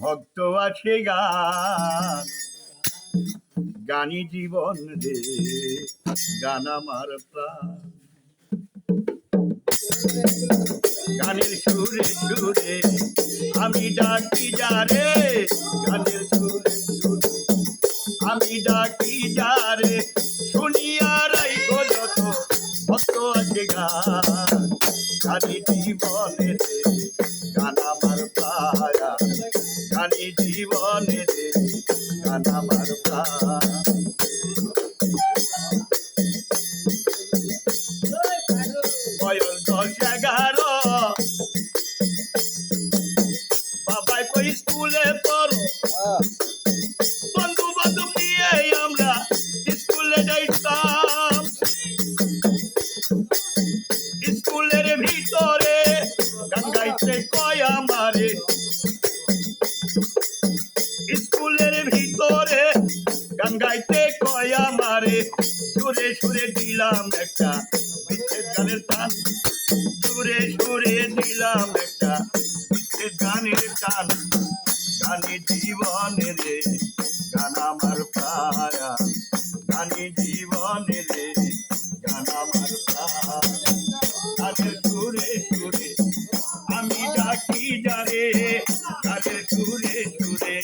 ভক্ত আছে গান, গানি জীবন রে, গান আমার প্রাণ। গানের সুরে সুরে আমি ডাকি যারে, গানের সুরে সুরে আমি ডাকি যারে, শুনিয়া রাইখো যত ভক্ত আছে গান, গানি জীবনে রে, গান আমার পায়া, গানি জীবনে রে, গান আমার প্রাণ। বয়স 10-11, বাবাই কই স্কুলে পড়ো, বন্ধু বান্ধব নিয়ে আমরা স্কুলে যাইতাম। স্কুলের ভিতরে গান গাইতে কয় আমারে, স্কুলের ভিতরে গান গাইতে কয় আমারে, সুরে সুরে দিলাম একটা বিচ্ছেদ গানের টান, সুরে সুরে দিলাম একটা বিচ্ছেদ গানের টান। গানে জীবনে রে, গান আমার প্রায়া, গানে জীবনে রে, গান আমার প্রাণ। গানের সুরে সুরে আমি ডাকি যারে, গানের সুরে সুরে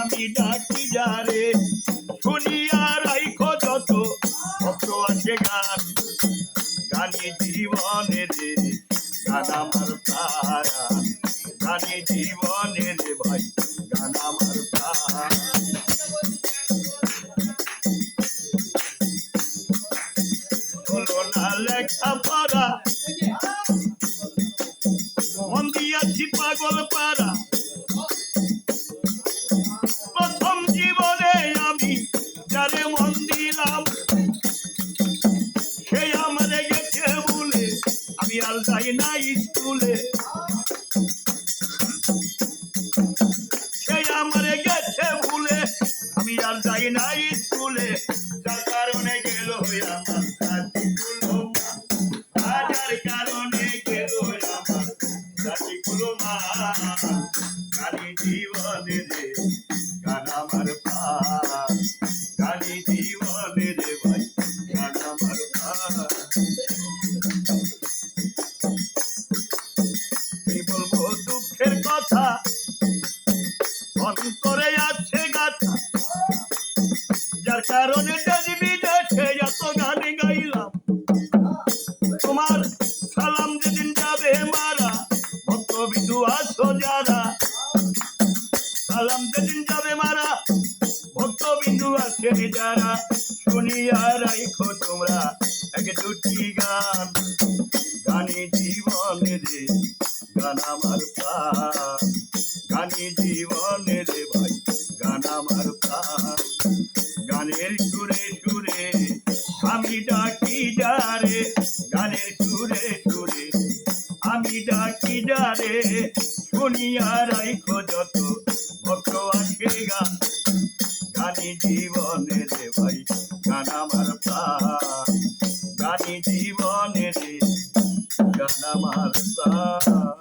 আমি ডাকি যারে, শুনিয়া রাইখো যত ভক্ত আছে গান, গানে জীবনে রে, গান আমার প্রায়া, গানে জীবনে রে ভাই, গান আমার প্রাণ। হলো না লেখা পড়া, মন দিয়াছি পাগল পাড়া, প্রথম জীবনে আমি যারে মন দিলাম, সে আমারে গেছে বলে আমি আর যাই না স্কুলে, সে আমারে গেছে ভুলে আমি আর যাই না স্কুলে, যার কারণে গেল আমার জাতিগুলো, যার কারণে গেল আমার জাতিগুলো মা। গানি জীবনে রে, গান আমার প্রাণ, গানি জীবনে রে ভাই, গান আমার প্রাণ। কি বলবো দুঃখের কথা, অন্তরে আছে গাথা, যার কারণে দেশ বিদেশে এত গান গাইলাম। তোমার সালাম যেদিন যাবে মারা, ভক্ত বিন্দু আছো যারা, সালাম যেদিন যাবে মারা, ভক্ত বিন্দু আছে যারা, শুনিয়া রাইখো তোমরা এক দুটি গান, গানে জীবনে রে, গান আমার প্রাণ, গানে জীবনে রে ভাই, গান আমার প্রাণ। গানের সুরে সুরে আমি ডাকি যারে, গানের সুরে সুরে আমি ডাকি যারে, শুনিয়া রাইখো যত ভক্ত আছে গান, গানে জীবনে রে ভাই, গান আমার প্রাণ, গানে জীবনে রে, গান আমার প্রাণ।